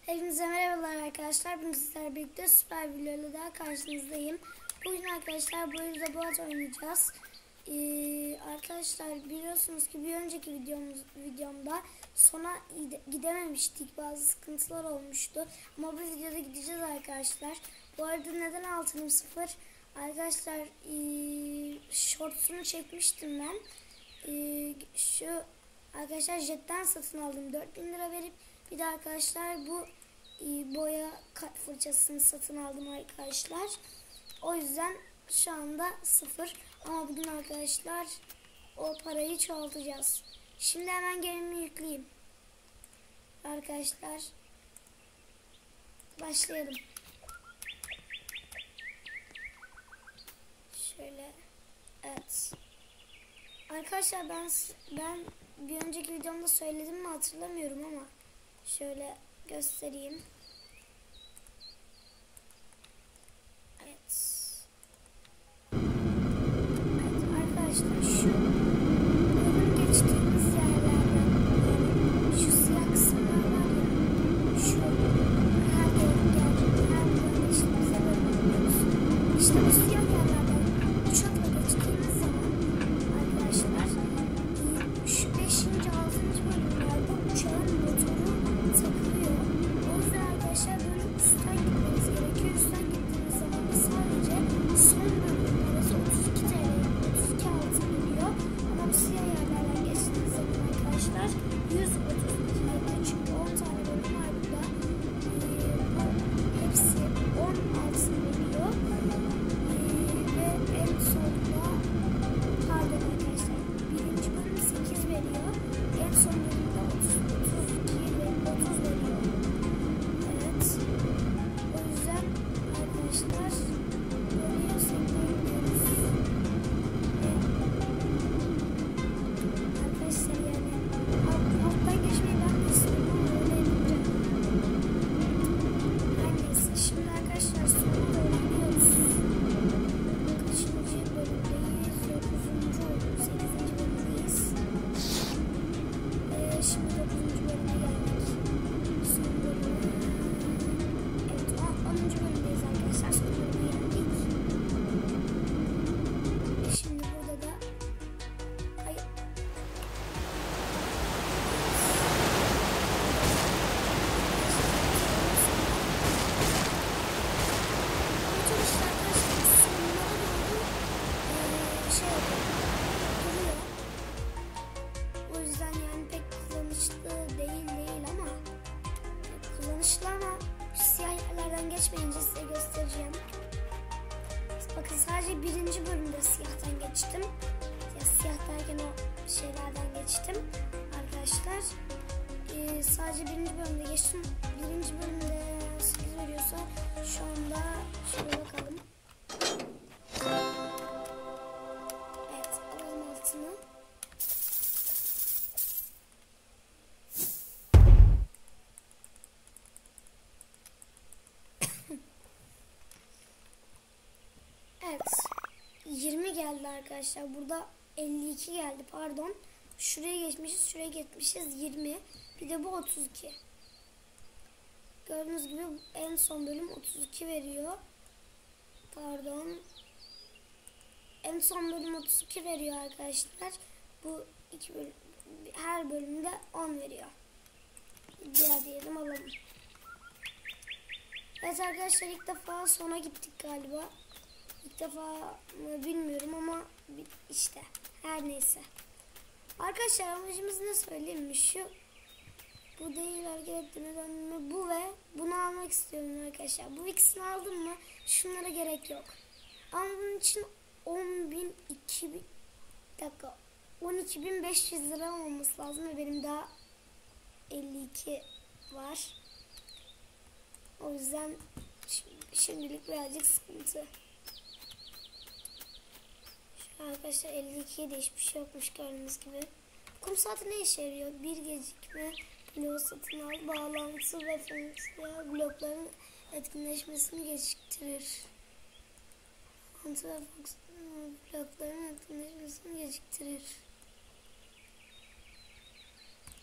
Hepinize merhabalar arkadaşlar. Bugün sizlerle birlikte süper bir videoyla daha karşınızdayım. Bugün arkadaşlar Boyuza Boğaz oynayacağız. Arkadaşlar biliyorsunuz ki bir önceki videomda sona gidememiştik. Bazı sıkıntılar olmuştu. Ama bu videoda gideceğiz arkadaşlar. Bu arada neden altınım 0? Arkadaşlar shortsunu çekmiştim ben. Şu arkadaşlar jetten satın aldım 4000 lira verip. Bir de arkadaşlar bu boya fırçasını satın aldım arkadaşlar. O yüzden şu anda 0. Ama bugün arkadaşlar o parayı çoğaltacağız. Şimdi hemen gemimi yükleyeyim. Arkadaşlar başlayalım. Şöyle, evet. Arkadaşlar ben bir önceki videomda söyledim mi hatırlamıyorum ama şöyle göstereyim. Evet. Evet arkadaşlar şu bölüm geçtiğimiz yerlerden yani şu siyah kısımlar var ya şu her bölüm geçtiğimiz yerlerden işte bu siyah yerlerden uçakla geçtiğimiz zaman arkadaşlar şu 5. 6. bölümlerde uçağın motoru takılıyor. O yüzden arkadaşlar böyle üstten gitmeniz gerekiyor. Üstten gittiğiniz zaman da sadece son bölümün parası 32 TL, 32 altın geliyor. Ama bu siyah yerlerden geçtiğiniz zaman arkadaşlar 132 geliyor. Çünkü 10 tane bölüm var burada. Hepsi 10 altın geliyor. Ve en sonunda pardon arkadaşlar birinci bölüm 8 veriyor. En son bölümde 32 ve 30 veriyor. Evet. O yüzden arkadaşlar böyle seviyoruz. Arkadaşlar yani alttan geçmeyi ben de istiyorum ama öyle yapacağım. Her neyse şimdi arkadaşlar sonuna doğru gidiyoruz. Kaçıncı bölümdeyiz? 9. 8. bölümdeyiz. Şimdi 9. bölüme geldik. Son bölüme. Evet 10. bölümdeyiz arkadaşlar. Son bölüme geldik. Şimdi burada da hayır. Otobüsler arkadaşlar sonlara doğru duruyor. O yüzden yani pek kullanışlı değil ama kullanışlı ama şu siyah yerlerden geçmeyince size göstereceğim. Bakın sadece birinci bölümde siyahtan geçtim. Ya siyah derken o şeylerden geçtim arkadaşlar. Sadece birinci bölümde geçtim. Birinci bölümde 8 veriyorsa şu anda şöyle bakalım. Evet alalım altını. Evet 20 geldi arkadaşlar. Burada 52 geldi pardon. Şuraya geçmişiz 20. Bir de bu 32. Gördüğünüz gibi en son bölüm 32 veriyor. Pardon. En son bölüm 32 veriyor arkadaşlar. Bu iki bölüm, her bölümde 10 veriyor. Diğer diyelim alalım. Evet arkadaşlar ilk defa sona gittik galiba. İlk defa mı bilmiyorum ama işte her neyse. Arkadaşlar amacımız ne söyleyeyim mi? Şu bu değil hareket ettiğine dönme bu ve bunu almak istiyorum arkadaşlar. Bu ikisini aldım mı şunlara gerek yok. Ama bunun için 12.500 lira olması lazım ve benim daha 52 var. O yüzden şimdilik birazcık sıkıntı. Arkadaşlar 52'ye de hiçbir şey yokmuş gördüğünüz gibi. Kum saati ne işe yarıyor? Bir gecikme bloğu satın al, bağlantı ve fonksiyon blokların etkinleşmesini geciktirir. Bağlantı ve fonksiyon blokların etkinleşmesini geciktirir.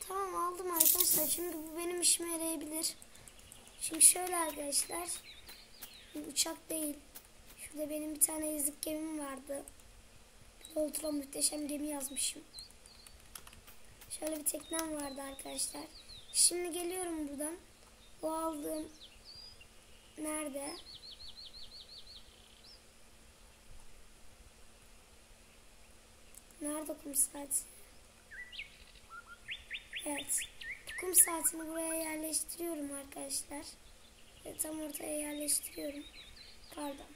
Tamam aldım arkadaşlar çünkü bu benim işime yarayabilir. Şimdi şöyle arkadaşlar. Uçak değil. Şurada benim bir tane yazık gemim vardı. Ultra muhteşem gemi yazmışım. Şöyle bir teknem vardı arkadaşlar. Şimdi geliyorum buradan. O aldığım nerede? Nerede kum saati? Evet. Kum saatini buraya yerleştiriyorum arkadaşlar. Tam ortaya yerleştiriyorum. Pardon.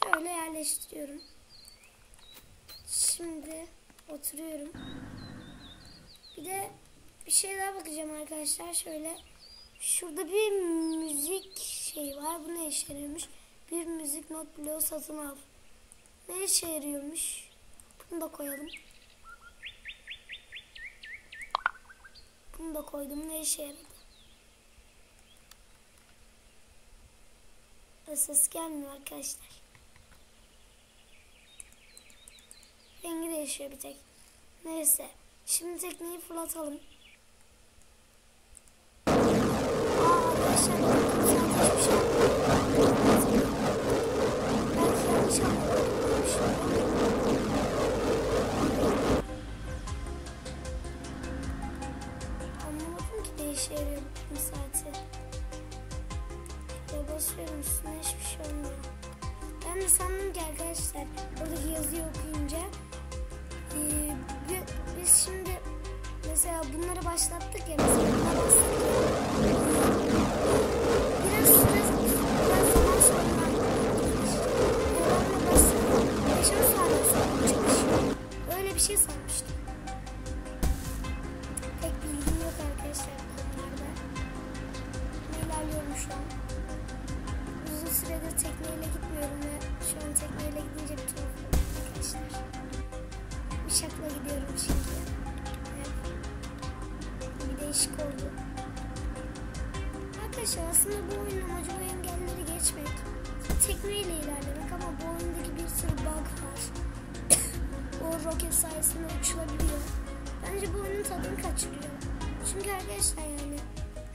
Şöyle yerleştiriyorum. Şimdi oturuyorum. Bir de bir şey daha bakacağım arkadaşlar. Şöyle şurada bir müzik şey var. Bu ne işe yarıyormuş? Bir müzik not bloğu satın al. Ne işe yarıyormuş? Bunu da koyalım. Bunu da koydum. Ne işe yaradı? Ses gelmiyor arkadaşlar. Rengi değişiyor bir tek. Neyse. Şimdi tekneyi fırlatalım. Arkadaşlar hiçbir şey belki yanlış anlamadım ki ne işe yarıyor bu saati. Ve basıyorum üstüne hiçbir şey olmuyor. Ben de sandım ki arkadaşlar oradaki yazıyı okuyunca biz şimdi mesela bunları başlattık ya, mesela bunları bastık ya, biraz zaman sonra bastık 5-10 saniye sonra çalışıyor. Öyle bir şey sanmıştım. Pek bilgim yok arkadaşlar bu konularda. İlerliyorum şu an. Uzun süredir tekneyle gitmiyorum ve şu an tekneyle gidince bir tuhaf oldu arkadaşlar. Uçakla gidiyorum çünkü. Evet. Bir değişik oldu. Arkadaşlar aslında bu oyunun amacı bu engelleri geçmek. Tekneyle ilerlemek ama bu oyundaki bir sürü bug var. O roket sayesinde uçulabiliyor. Bence bu oyunun tadını kaçırıyor. Çünkü arkadaşlar yani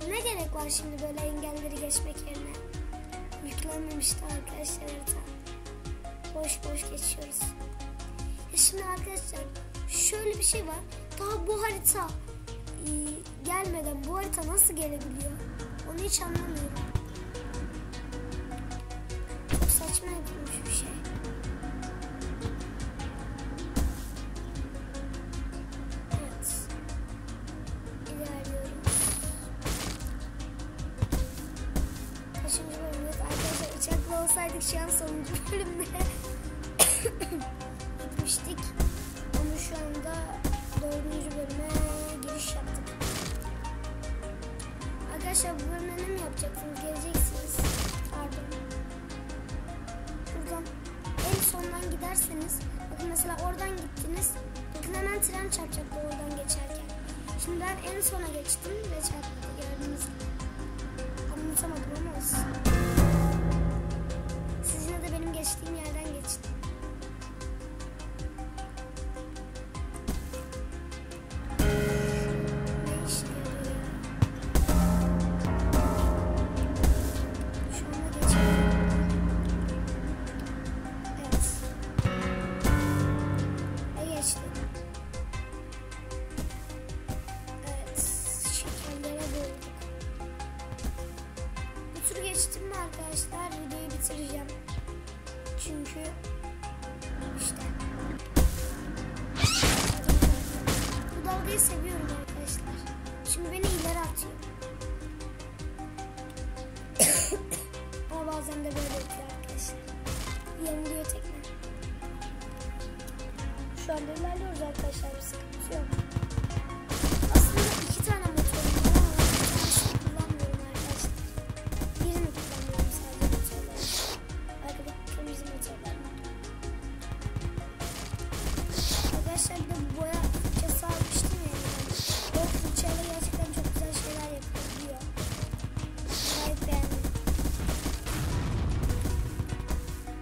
ne gerek var şimdi böyle engelleri geçmek yerine? Yüklenmemişti arkadaşlar harita. Boş boş geçiyoruz. Şimdi arkadaşlar şöyle bir şey var. Daha bu harita gelmeden bu harita nasıl gelebiliyor? Onu hiç anlamıyorum. Çok saçma yapılmış bir şey. Evet. İlerliyorum. Kaçıncı bölümde arkadaşlar uçakla olsaydık şu an sonuncu bölümde gitmiştik. Ama şu anda 4. bölüme giriş yaptık. Arkadaşlar bu bölümde ne mi yapacaksınız? Geleceksiniz. Pardon. Buradan en sondan giderseniz bakın mesela oradan gittiniz. Bakın hemen tren çarpacaktı oradan geçerken. Şimdi ben en sona geçtim ve çarptı gördüğünüz gibi. Anlatamadım ama olsun. Siz yine de benim geçtiğim yerden geçtin. Geçtim mi arkadaşlar videoyu bitireceğim. Çünkü işte bu dalgayı seviyorum arkadaşlar. Şimdi beni ileri atıyor. Ama bazen de böyle yapıyor arkadaşlar. Yanılıyor tekne. Şu anda ilerliyoruz arkadaşlar, bir sıkıntı yok. Aslında 2 tane motorum var ama bir tanesini kullanmıyorum arkadaşlar. Birini kullanıyorum sadece motorları. Arkadaki kırmızı motorları. Arkadaşlar bir de boya fırçası almıştım ya. O fırçayla gerçekten çok güzel şeyler yapabiliyor. Gayet beğendim.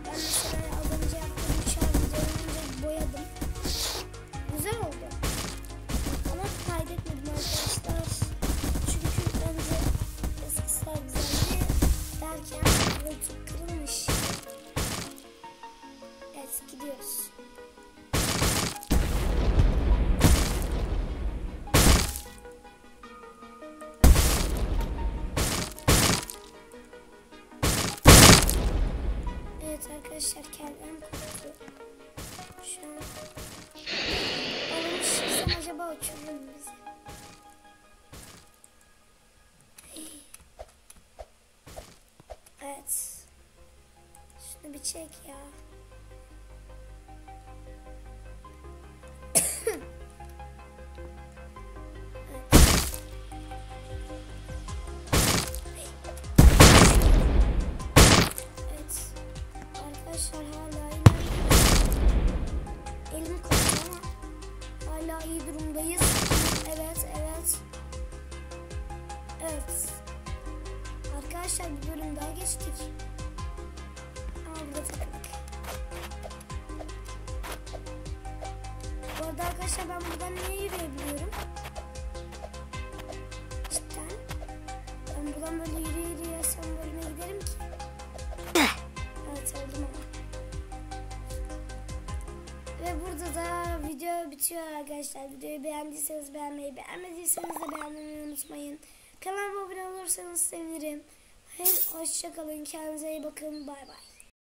Ben mesela az önce yaptığım uçağı videoyu önce boyadım. Güzel oldu. arkadaşlar kendim koptu. Şu an olmuş çıksam acaba uçurur mu bizi? Evet. Şunu bir çek ya. Arkadaşlar hala elim koptu ama hala iyi durumdayız. Evet. Arkadaşlar bir bölüm daha geçtik. Ama burada takıldık. Bu arada arkadaşlar ben buradan niye yürüyebiliyorum? Cidden. Ben buradan böyle yürüyesem bölüme giderim ki. Evet oldum ama. Ve burada da video bitiyor arkadaşlar. Videoyu beğendiyseniz beğenmeyi, beğenmediyseniz de beğenmeyi unutmayın. Kanalıma abone olursanız sevinirim. Hoşça kalın. Kendinize iyi bakın. Bay bay.